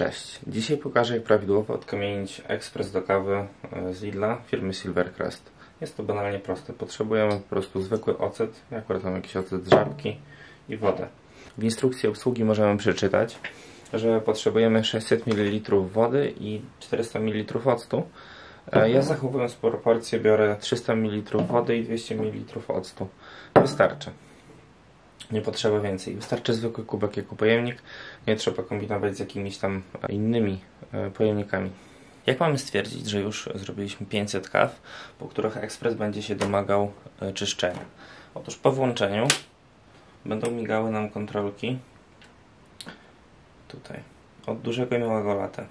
Cześć, dzisiaj pokażę, jak prawidłowo odkamienić ekspres do kawy z Lidla firmy Silvercrest. Jest to banalnie proste. Potrzebujemy po prostu zwykły ocet, ja akurat mam jakiś ocet z żabki i wodę. W instrukcji obsługi możemy przeczytać, że potrzebujemy 600 ml wody i 400 ml octu. Ja, zachowując proporcję, biorę 300 ml wody i 200 ml octu. Wystarczy. Nie potrzeba więcej. Wystarczy zwykły kubek jako pojemnik. Nie trzeba kombinować z jakimiś tam innymi pojemnikami. Jak mamy stwierdzić, że już zrobiliśmy 500 kaw, po których ekspres będzie się domagał czyszczenia? Otóż po włączeniu będą migały nam kontrolki tutaj od dużego i małego latte.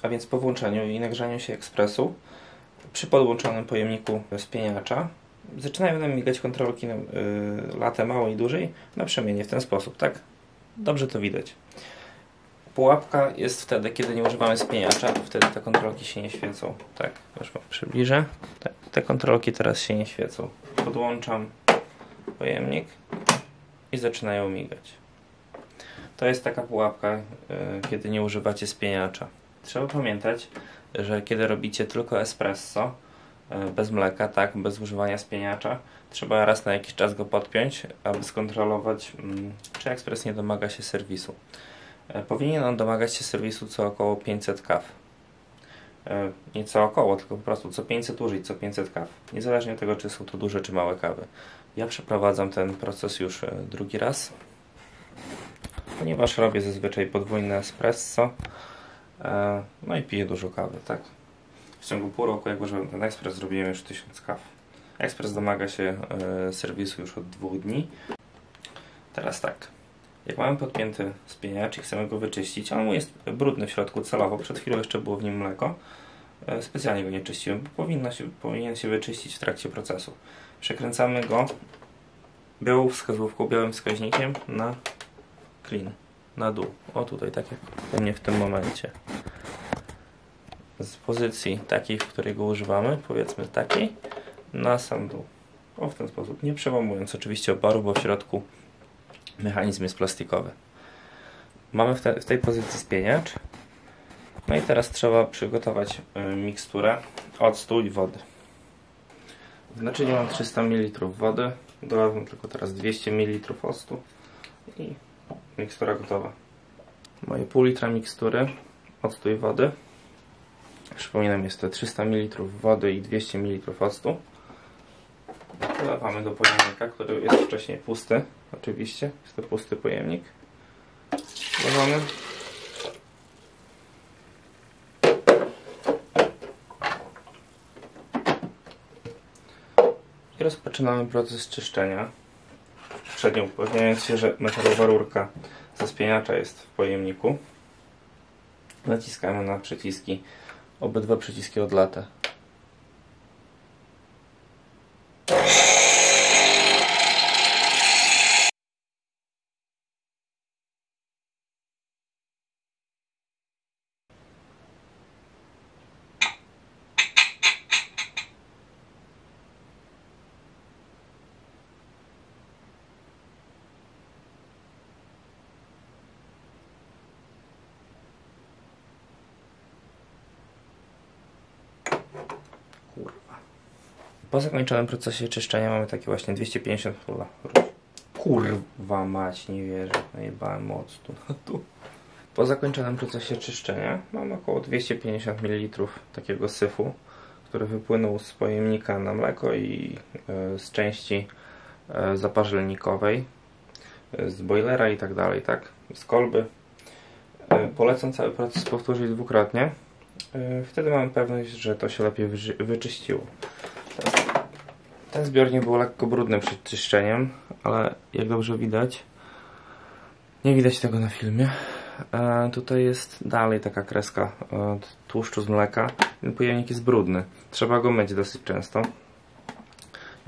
A więc po włączeniu i nagrzaniu się ekspresu przy podłączonym pojemniku spieniacza zaczynają nam migać kontrolki latte małej i dużej na przemianie w ten sposób, tak? Dobrze to widać. Pułapka jest wtedy, kiedy nie używamy spieniacza, to wtedy te kontrolki się nie świecą. Tak, już wam przybliżę. Tak, te kontrolki teraz się nie świecą. Podłączam pojemnik i zaczynają migać. To jest taka pułapka, kiedy nie używacie spieniacza. Trzeba pamiętać, że kiedy robicie tylko espresso, bez mleka, tak, bez używania spieniacza, trzeba raz na jakiś czas go podpiąć, aby skontrolować, czy ekspres nie domaga się serwisu. Powinien on domagać się serwisu co około 500 kaw. Nie co około, tylko po prostu co 500 użyć, co 500 kaw. Niezależnie od tego, czy są to duże, czy małe kawy. Ja przeprowadzam ten proces już drugi raz, ponieważ robię zazwyczaj podwójne espresso. No i piję dużo kawy, tak? W ciągu pół roku, jak użyłem ten ekspres, zrobiłem już 1000 kaw. Ekspres domaga się serwisu już od 2 dni. Teraz tak, jak mamy podpięty spieniacz i chcemy go wyczyścić, on jest brudny w środku celowo, przed chwilą jeszcze było w nim mleko. Specjalnie go nie czyściłem, bo powinien się wyczyścić w trakcie procesu. Przekręcamy go białą wskazówką, białym wskaźnikiem na clean, na dół. O tutaj, tak jak u mnie w tym momencie. Z pozycji takiej, w której go używamy, powiedzmy takiej, na sam dół. O, w ten sposób, nie przełamując oczywiście oparu, bo w środku mechanizm jest plastikowy. Mamy w tej pozycji spieniacz. No i teraz trzeba przygotować miksturę octu i wody. W naczyniu mam 300 ml wody, dolewam tylko teraz 200 ml octu i mikstura gotowa. Moje pół litra mikstury octu i wody. Przypominam, jest to 300 ml wody i 200 ml octu. Dolewamy do pojemnika, który jest wcześniej pusty. Oczywiście, jest to pusty pojemnik. Wlewamy. I rozpoczynamy proces czyszczenia. Uprzednio upewniając się, że metalowa rurka ze spieniacza jest w pojemniku. Naciskamy na przyciski, obydwa przyciski od latte. Po zakończonym procesie czyszczenia mamy takie właśnie 250 Kurwa mać, nie wierzę, najebałem octu na tu. Po zakończonym procesie czyszczenia mamy około 250 ml takiego syfu, który wypłynął z pojemnika na mleko i z części zaparzelnikowej, z boilera i tak dalej, tak? Z kolby. Polecam cały proces powtórzyć dwukrotnie. Wtedy mamy pewność, że to się lepiej wyczyściło. Ten zbiornik był lekko brudny przed czyszczeniem, ale jak dobrze widać, nie widać tego na filmie, tutaj jest dalej taka kreska tłuszczu z mleka. Ten pojemnik jest brudny, trzeba go myć dosyć często.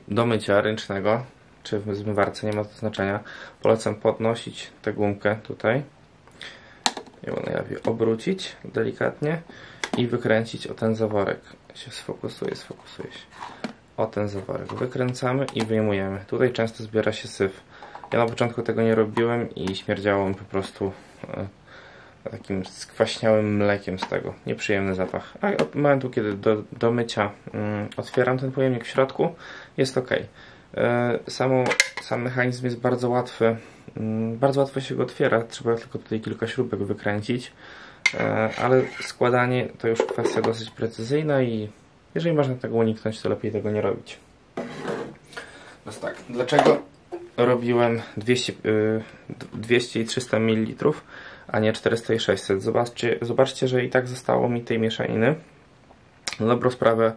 Do mycia ręcznego, czy w zmywarce, nie ma to znaczenia, polecam podnosić tę gumkę tutaj i ją najlepiej obrócić delikatnie i wykręcić o ten zaworek. Się sfokusuje się. o ten zaworek. Wykręcamy i wyjmujemy. Tutaj często zbiera się syf. Ja na początku tego nie robiłem i śmierdziało mi po prostu takim skwaśniałym mlekiem z tego. Nieprzyjemny zapach. A od momentu, kiedy do mycia otwieram ten pojemnik w środku, jest ok. Sam mechanizm jest bardzo łatwy. Bardzo łatwo się go otwiera. Trzeba tylko tutaj kilka śrubek wykręcić. Ale składanie to już kwestia dosyć precyzyjna i jeżeli można tego uniknąć, to lepiej tego nie robić. Więc tak, dlaczego robiłem 200 i 300 ml, a nie 400 i 600? Zobaczcie, że i tak zostało mi tej mieszaniny. Na dobrą sprawę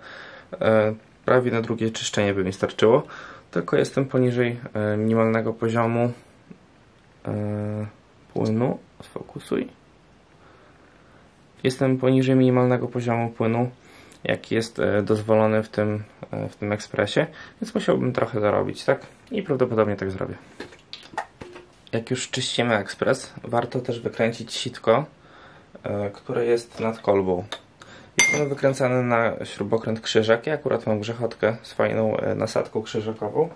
prawie na drugie czyszczenie by mi starczyło, tylko jestem poniżej minimalnego poziomu płynu. Sfokusuj. Jestem poniżej minimalnego poziomu płynu, jaki jest dozwolony w tym ekspresie, więc musiałbym trochę zarobić, tak? I prawdopodobnie tak zrobię. Jak już czyścimy ekspres, warto też wykręcić sitko, które jest nad kolbą. Jest ono wykręcane na śrubokręt krzyżak. Ja akurat mam grzechotkę z fajną nasadką krzyżakową.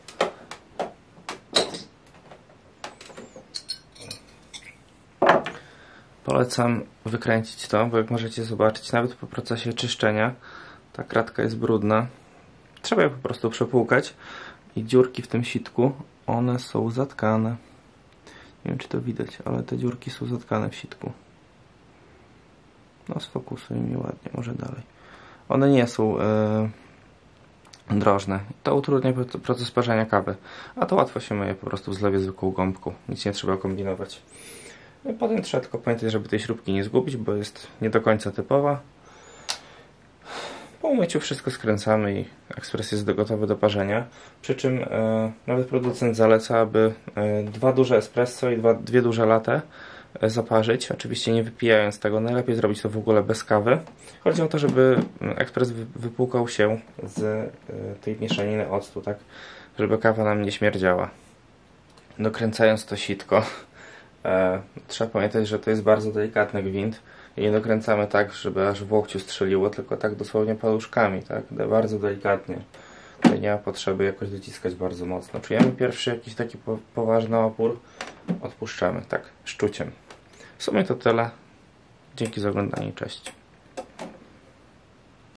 Polecam wykręcić to, bo jak możecie zobaczyć, nawet po procesie czyszczenia ta kratka jest brudna. Trzeba je po prostu przepłukać i dziurki w tym sitku, one są zatkane. Nie wiem, czy to widać, ale te dziurki są zatkane w sitku. No sfokusuj mi ładnie, może dalej. One nie są drożne. To utrudnia proces parzenia kawy, a to łatwo się myje po prostu w zlewie zwykłą gąbką. Nic nie trzeba kombinować. No i potem trzeba tylko pamiętać, żeby tej śrubki nie zgubić, bo jest nie do końca typowa. Po umyciu wszystko skręcamy i ekspres jest gotowy do parzenia. Przy czym nawet producent zaleca, aby 2 duże espresso i 2 duże latte zaparzyć. Oczywiście nie wypijając tego. Najlepiej zrobić to w ogóle bez kawy. Chodzi o to, żeby ekspres wypłukał się z tej mieszaniny octu, tak? Żeby kawa nam nie śmierdziała. Dokręcając to sitko, trzeba pamiętać, że to jest bardzo delikatny gwint i nie dokręcamy tak, żeby aż w łokciu strzeliło, tylko tak dosłownie paluszkami, tak? Bardzo delikatnie. Tutaj nie ma potrzeby jakoś dociskać bardzo mocno. Czujemy pierwszy jakiś taki poważny opór, odpuszczamy, tak, szczuciem. W sumie to tyle. Dzięki za oglądanie, cześć.